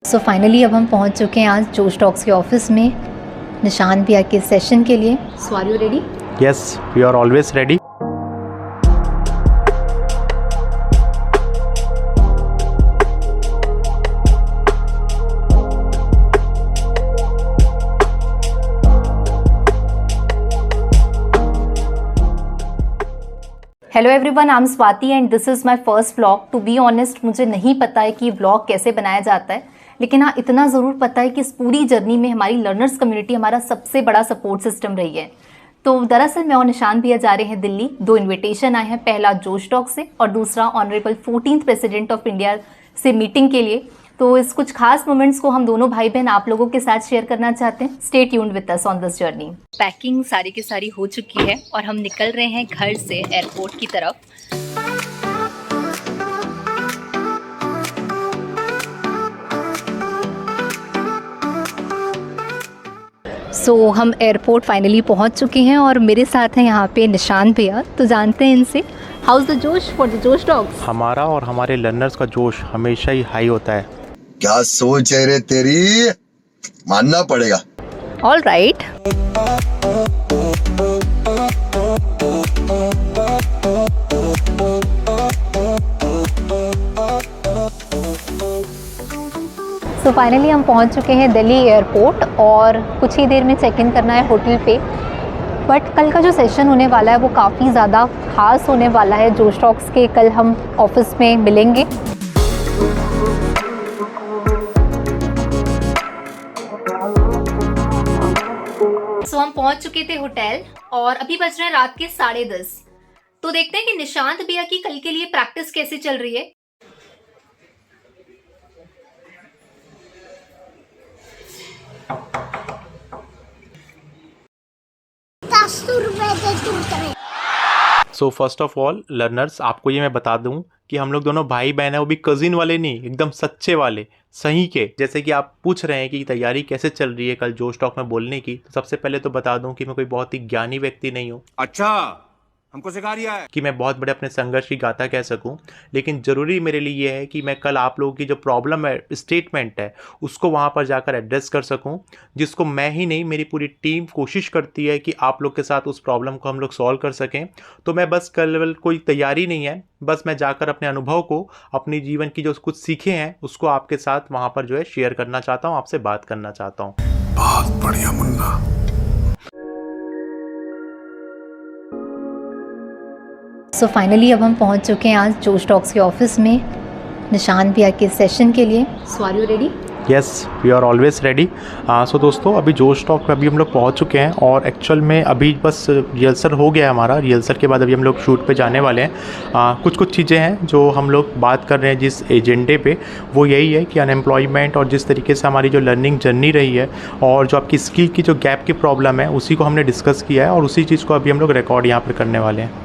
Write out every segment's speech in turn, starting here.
So finally अब हम पहुंच चुके हैं आज जोश टॉक्स के ऑफिस में निशान भैया के सेशन के लिए। So are you ready? Yes, we are always ready. Hello everyone, I am Swati and this is my first vlog. To be honest मुझे नहीं पता है कि व्लॉग कैसे बनाया जाता है, लेकिन हाँ इतना ज़रूर पता है कि इस पूरी जर्नी में हमारी लर्नर्स कम्युनिटी हमारा सबसे बड़ा सपोर्ट सिस्टम रही है। तो दरअसल मैं और निशान भैया जा रहे हैं दिल्ली। 2 इन्विटेशन आए हैं, पहला जोश टॉक से और दूसरा honourable 14th president of India से मीटिंग के लिए। तो इस कुछ खास मोमेंट्स को हम दोनों भाई बहन आप लोगों के साथ शेयर करना चाहते हैं। Stay tuned with us on this journey. Packing सारी की सारी हो चुकी है और हम निकल रहे हैं घर से एयरपोर्ट की तरफ। सो हम एयरपोर्ट फाइनली पहुंच चुके हैं और मेरे साथ हैं यहाँ पे निशान भैया। तो जानते हैं इनसे, हाउ इज द जोश फॉर द जोश टॉक्स? हमारा और हमारे लर्नर्स का जोश हमेशा ही हाई होता है। क्या सोच है रे तेरी, मानना पड़ेगा। All right. सो फाइनली हम पहुंच चुके हैं दिल्ली एयरपोर्ट और कुछ ही देर में चेक इन करना है होटल पे। बट कल का जो सेशन होने वाला है वो काफ़ी ज़्यादा खास होने वाला है जोश टॉक्स के। कल हम ऑफिस में मिलेंगे। सो हम पहुंच चुके थे होटल और अभी बज रहे हैं रात के 10:30। तो देखते हैं कि निशांत भैया की कल के लिए प्रैक्टिस कैसे चल रही है। So first of all learners, आपको ये मैं बता दूं कि हम लोग दोनों भाई बहन हैं, वो भी कजिन वाले नहीं, एकदम सच्चे वाले, सही के। जैसे कि आप पूछ रहे हैं कि तैयारी कैसे चल रही है कल जोश टॉक में बोलने की, तो सबसे पहले तो बता दूं कि मैं कोई बहुत ही ज्ञानी व्यक्ति नहीं हूँ। अच्छा, हमको सिखा रिया है कि मैं बहुत बड़े अपने संघर्ष की गाथा कह सकूं, लेकिन ज़रूरी मेरे लिए ये है कि मैं कल आप लोगों की जो प्रॉब्लम है, स्टेटमेंट है, उसको वहाँ पर जाकर एड्रेस कर सकूं, जिसको मैं ही नहीं मेरी पूरी टीम कोशिश करती है कि आप लोग के साथ उस प्रॉब्लम को हम लोग सॉल्व कर सकें। तो मैं बस कल कोई तैयारी नहीं है, बस मैं जाकर अपने अनुभव को, अपनी जीवन की जो कुछ सीखे हैं उसको आपके साथ वहाँ पर जो है शेयर करना चाहता हूँ, आपसे बात करना चाहता हूँ। बहुत बढ़िया मुन्ना। सो फाइनली अब हम पहुंच चुके हैं आज जोश टॉक्स के ऑफिस में निशान भैया के सेशन के लिए। So are you ready? Yes, we are always ready. So दोस्तों, अभी जोश टॉक में अभी हम लोग पहुंच चुके हैं और एक्चुअल में अभी बस रिहर्सल हो गया है हमारा। रिहर्सल के बाद अभी हम लोग शूट पे जाने वाले हैं। कुछ चीज़ें हैं जो हम लोग बात कर रहे हैं जिस एजेंडे पे, वो यही है कि अनएम्प्लॉयमेंट और जिस तरीके से हमारी जो लर्निंग जर्नी रही है और जो आपकी स्किल की जो गैप की प्रॉब्लम है, उसी को हमने डिस्कस किया है और उसी चीज़ को अभी हम लोग रिकॉर्ड यहाँ पर करने वाले हैं।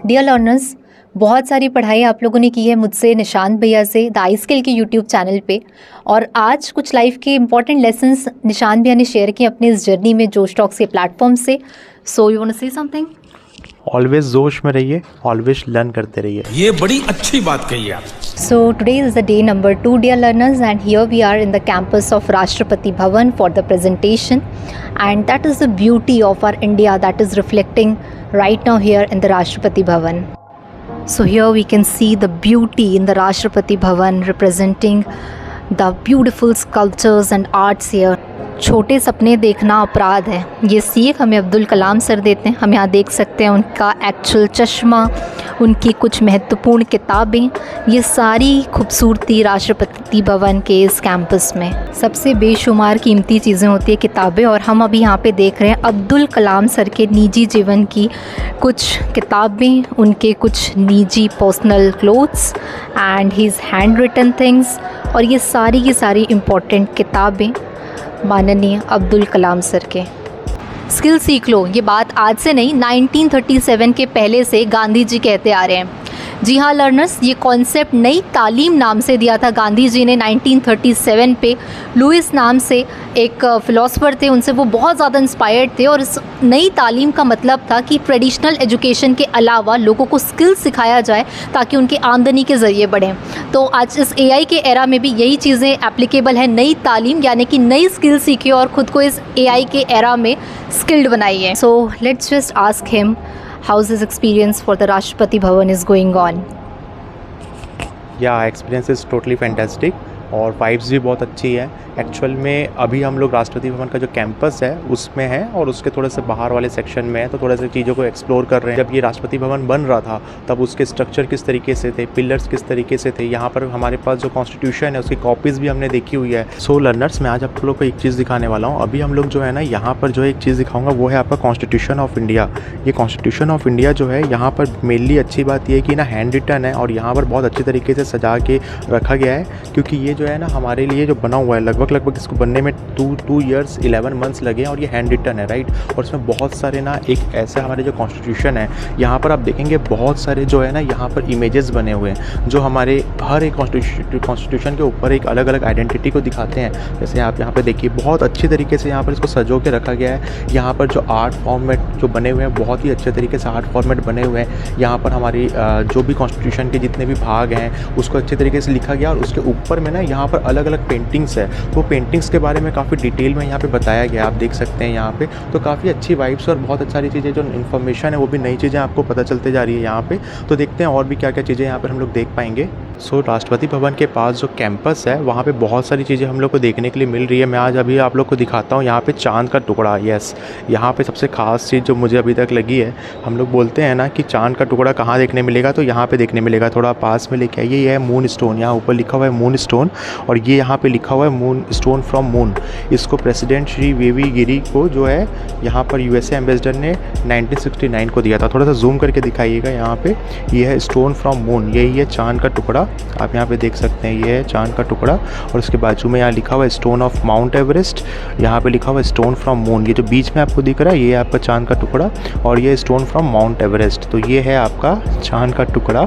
डियर लर्नर्स, बहुत सारी पढ़ाई आप लोगों ने की है मुझसे, निशांत भैया से, द आई स्किल के यूट्यूब चैनल पे। और आज कुछ लाइफ के इंपॉर्टेंट लेसन्स निशांत भैया ने शेयर किए अपनी इस जर्नी में जोश टॉक्स के प्लेटफॉर्म से। So you want to say something? Always जोश में रहिए, ऑलवेज लर्न करते रहिए। ये बड़ी अच्छी बात कही आप। So today is the day number 2, dear learners, and here we are in the campus of Rashtrapati Bhavan for the presentation, and that is the beauty of our India that is reflecting right now here in the Rashtrapati Bhavan. So here we can see the beauty in the Rashtrapati Bhavan representing the beautiful sculptures and arts here. छोटे सपने देखना अपराध है, ये सीख हमें Abdul Kalam sir देते हैं। हम यहाँ देख सकते हैं उनका एक्चुअल चश्मा, उनकी कुछ महत्वपूर्ण किताबें, ये सारी खूबसूरती राष्ट्रपति भवन के इस कैंपस में। सबसे बेशुमार कीमती चीज़ें होती है किताबें, और हम अभी यहाँ पे देख रहे हैं अब्दुल कलाम सर के निजी जीवन की कुछ किताबें, उनके कुछ निजी personal clothes and his handwritten things. और ये सारी की सारी इम्पोर्टेंट किताबें माननीय अब्दुल कलाम सर के। स्किल सीख लो, ये बात आज से नहीं, 1937 के पहले से गांधी जी कहते आ रहे हैं। जी हाँ लर्नर्स, ये कॉन्सेप्ट नई तालीम नाम से दिया था गांधी जी ने 1937 पे। लुइस नाम से एक फ़िलासफ़र थे, उनसे वो बहुत ज़्यादा इंस्पायर्ड थे। और इस नई तालीम का मतलब था कि ट्रेडिशनल एजुकेशन के अलावा लोगों को स्किल्स सिखाया जाए ताकि उनकी आमदनी के ज़रिए बढ़ें। तो आज इस AI के एरा में भी यही चीज़ें एप्लीकेबल है। नई तालीम यानी कि नई स्किल सीखिए और ख़ुद को इस AI के एरा में स्किल्ड बनाइए। So let's just ask him how's his experience for the Rashtrapati Bhavan is going on. या एक्सपीरियंस इज़ टोटली फैंटास्टिक और वाइब्स भी बहुत अच्छी है। एक्चुअल में अभी हम लोग राष्ट्रपति भवन का जो कैंपस है उसमें है और उसके थोड़े से बाहर वाले सेक्शन में है, तो थोड़ा सा चीज़ों को एक्सप्लोर कर रहे हैं। जब ये राष्ट्रपति भवन बन रहा था तब उसके स्ट्रक्चर किस तरीके से थे, पिलर्स किस तरीके से थे। यहाँ पर हमारे पास जो कॉन्स्टिट्यूशन है उसकी कॉपीज़ भी हमने देखी हुई है। सो लर्नर्स, मैं आज आप लोग को एक चीज़ दिखाने वाला हूँ। अभी हम लोग जो है ना यहाँ पर जो एक चीज़ दिखाऊंगा वो है आपका कॉन्स्टिट्यूशन ऑफ इंडिया। ये कॉन्स्टिट्यूशन ऑफ इंडिया जो है यहाँ पर मेनली अच्छी बात ये है कि ना हैंड रिटन है और यहाँ पर बहुत अच्छी तरीके से सजा के रखा गया है, क्योंकि ये जो है ना हमारे लिए जो बना हुआ है लगभग इसको बनने में 2 years 11 months लगे और ये हैंड रिटन है, राइट। और इसमें बहुत सारे ना एक ऐसे हमारे जो कॉन्स्टिट्यूशन है यहाँ पर आप देखेंगे बहुत सारे जो है ना यहाँ पर इमेजेस बने हुए हैं जो हमारे हर एक कॉन्स्टिट्यूशन के ऊपर एक अलग अलग आइडेंटिटी को दिखाते हैं। जैसे आप यहाँ पे देखिए बहुत अच्छी तरीके से यहाँ पर इसको सजो के रखा गया है। यहाँ पर जो आर्ट फॉर्मेट जो बने हुए हैं बहुत ही अच्छे तरीके से आर्ट फॉर्मेट बने हुए हैं। यहाँ पर हमारी जो भी कॉन्स्टिट्यूशन के जितने भी भाग हैं उसको अच्छे तरीके से लिखा गया और उसके ऊपर में ना यहाँ पर अलग अलग पेंटिंग्स है। तो पेंटिंग्स के बारे में काफ़ी डिटेल में यहाँ पे बताया गया, आप देख सकते हैं यहाँ पे। तो काफ़ी अच्छी वाइब्स और बहुत सारी चीज़ें जो इन्फॉर्मेशन है वो भी नई चीज़ें आपको पता चलते जा रही है यहाँ पे। तो देखते हैं और भी क्या क्या चीज़ें यहाँ पर हम लोग देख पाएंगे। सो राष्ट्रपति भवन के पास जो कैंपस है वहाँ पे बहुत सारी चीज़ें हम लोग को देखने के लिए मिल रही है। मैं आज अभी आप लोग को दिखाता हूँ यहाँ पे चांद का टुकड़ा। यस, यहाँ पे सबसे ख़ास चीज़ जो मुझे अभी तक लगी है, हम लोग बोलते हैं ना कि चांद का टुकड़ा कहाँ देखने मिलेगा, तो यहाँ पे देखने मिलेगा। थोड़ा पास में लेके आइए, ये है मून स्टोन। यहाँ ऊपर लिखा हुआ है मून स्टोन और ये यहाँ पे लिखा हुआ है मून स्टोन फ्रॉम मून। इसको प्रेसिडेंट श्री वी गिरी को जो है यहाँ पर USA एम्बेसडर ने 1969 को दिया था। थोड़ा सा जूम करके दिखाइएगा यहाँ पे, ये है स्टोन फ्रॉम मून, यही है चांद का टुकड़ा। आप यहाँ पे देख सकते हैं ये है चांद का टुकड़ा और उसके बाजू में यहाँ लिखा हुआ है स्टोन ऑफ माउंट एवरेस्ट। यहाँ पे लिखा हुआ है स्टोन फ्रॉम मून। ये जो बीच में आपको दिख रहा है ये है आपका चांद का टुकड़ा और ये स्टोन फ्रॉम माउंट एवरेस्ट। तो ये है आपका चांद का टुकड़ा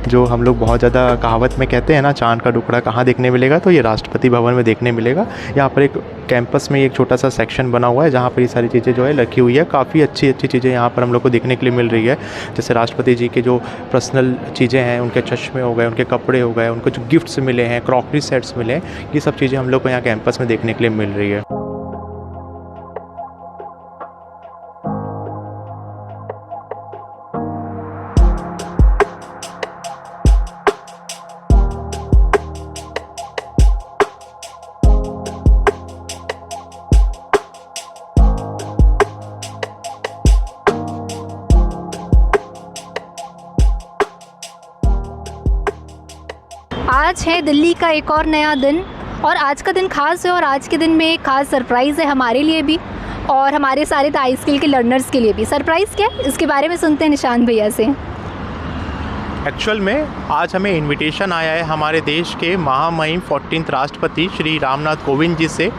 जो हम लोग बहुत ज़्यादा कहावत में कहते हैं ना, चांद का टुकड़ा कहाँ देखने मिलेगा, तो ये राष्ट्रपति भवन में देखने मिलेगा। यहाँ पर एक कैंपस में एक छोटा सा सेक्शन बना हुआ है जहाँ पर ये सारी चीज़ें जो है रखी हुई है। काफ़ी अच्छी चीज़ें यहाँ पर हम लोग को देखने के लिए मिल रही है। जैसे राष्ट्रपति जी के जो पर्सनल चीज़ें हैं, उनके चश्मे हो गए, उनके कपड़े हो गए, उनको जो गिफ्ट्स मिले हैं, क्रॉकरी सेट्स मिले हैं, ये सब चीज़ें हम लोग को यहाँ कैंपस में देखने के लिए मिल रही है। आज है दिल्ली का एक और नया दिन और आज का दिन खास है और आज के दिन में एक खास सरप्राइज़ है हमारे लिए भी और हमारे सारे आई स्किल के लर्नर्स के लिए भी। सरप्राइज़ क्या है इसके बारे में सुनते हैं निशांत भैया से। एक्चुअल में आज हमें इनविटेशन आया है हमारे देश के महामहिम 14th राष्ट्रपति श्री रामनाथ कोविंद जी से।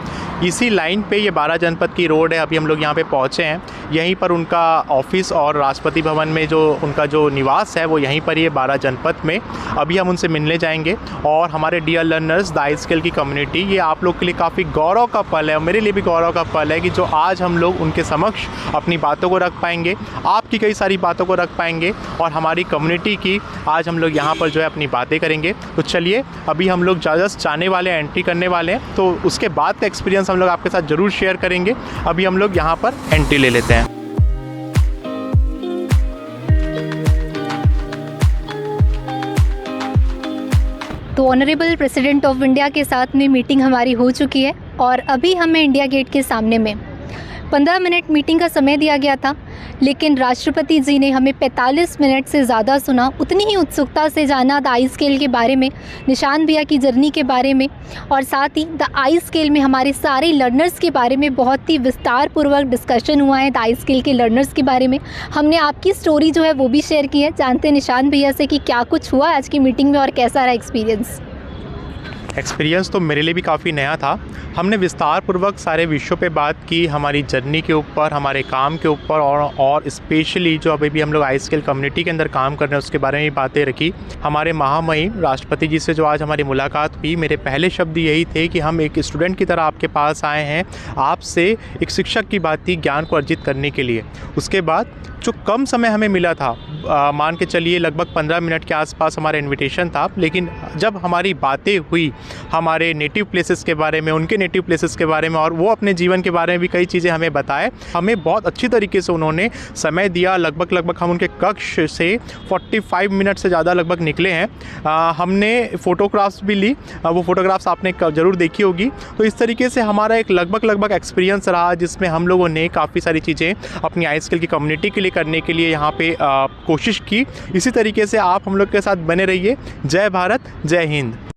इसी लाइन पे ये 12 जनपद की रोड है, अभी हम लोग यहाँ पे पहुँचे हैं। यहीं पर उनका ऑफिस और राष्ट्रपति भवन में जो उनका जो निवास है वो यहीं पर ही है 12 जनपद में। अभी हम उनसे मिलने जाएंगे और हमारे dear learners, the I skill की कम्युनिटी, ये आप लोग के लिए काफ़ी गौरव का पल है और मेरे लिए भी गौरव का पल है कि जो आज हम लोग उनके समक्ष अपनी बातों को रख पाएंगे, आपकी कई सारी बातों को रख पाएंगे और हमारी कम्युनिटी की आज हम लोग यहाँ पर जो है अपनी बातें करेंगे। तो चलिए अभी हम लोग जस्ट जाने वाले हैं, एंट्री करने वाले हैं, तो उसके बाद का एक्सपीरियंस हम लोग आपके साथ ज़रूर शेयर करेंगे। अभी हम लोग यहाँ पर एंट्री ले लेते हैं। तो ऑनरेबल प्रेसिडेंट ऑफ इंडिया के साथ में मीटिंग हमारी हो चुकी है और अभी हमें इंडिया गेट के सामने में 15 मिनट मीटिंग का समय दिया गया था, लेकिन राष्ट्रपति जी ने हमें 45 मिनट से ज़्यादा सुना। उतनी ही उत्सुकता से जाना द आई स्केल के बारे में, निशांत भैया की जर्नी के बारे में और साथ ही द आई स्केल में हमारे सारे लर्नर्स के बारे में बहुत ही विस्तार पूर्वक डिस्कशन हुआ है। द आई स्केल के लर्नर्स के बारे में हमने आपकी स्टोरी जो है वो भी शेयर की है। जानते हैं निशांत भैया से कि क्या कुछ हुआ आज की मीटिंग में और कैसा रहा एक्सपीरियंस। एक्सपीरियंस तो मेरे लिए भी काफ़ी नया था। हमने विस्तारपूर्वक सारे विषयों पे बात की, हमारी जर्नी के ऊपर, हमारे काम के ऊपर और स्पेशली जो अभी भी हम लोग आई स्किल कम्युनिटी के अंदर काम कर रहे हैं उसके बारे में बातें रखी। हमारे महामहिम राष्ट्रपति जी से जो आज हमारी मुलाकात हुई, मेरे पहले शब्द यही थे कि हम एक स्टूडेंट की तरह आपके पास आए हैं, आपसे एक शिक्षक की बात थी ज्ञान को अर्जित करने के लिए। उसके बाद जो कम समय हमें मिला था, मान के चलिए लगभग 15 मिनट के आसपास हमारा इनविटेशन था, लेकिन जब हमारी बातें हुई हमारे नेटिव प्लेसेस के बारे में, उनके नेटिव प्लेसेस के बारे में, और वो अपने जीवन के बारे में भी कई चीज़ें हमें बताए। हमें बहुत अच्छी तरीके से उन्होंने समय दिया। लगभग हम उनके कक्ष से 45 मिनट से ज़्यादा लगभग निकले हैं। हमने फ़ोटोग्राफ्स भी ली, वो फ़ोटोग्राफ्स आपने ज़रूर देखी होगी। तो इस तरीके से हमारा एक लगभग एक्सपीरियंस रहा, जिसमें हम लोगों ने काफ़ी सारी चीज़ें अपनी आई स्किल की कम्युनिटी के लिए करने के लिए यहाँ पे कोशिश की। इसी तरीके से आप हम लोग के साथ बने रहिए। जय भारत, जय हिंद।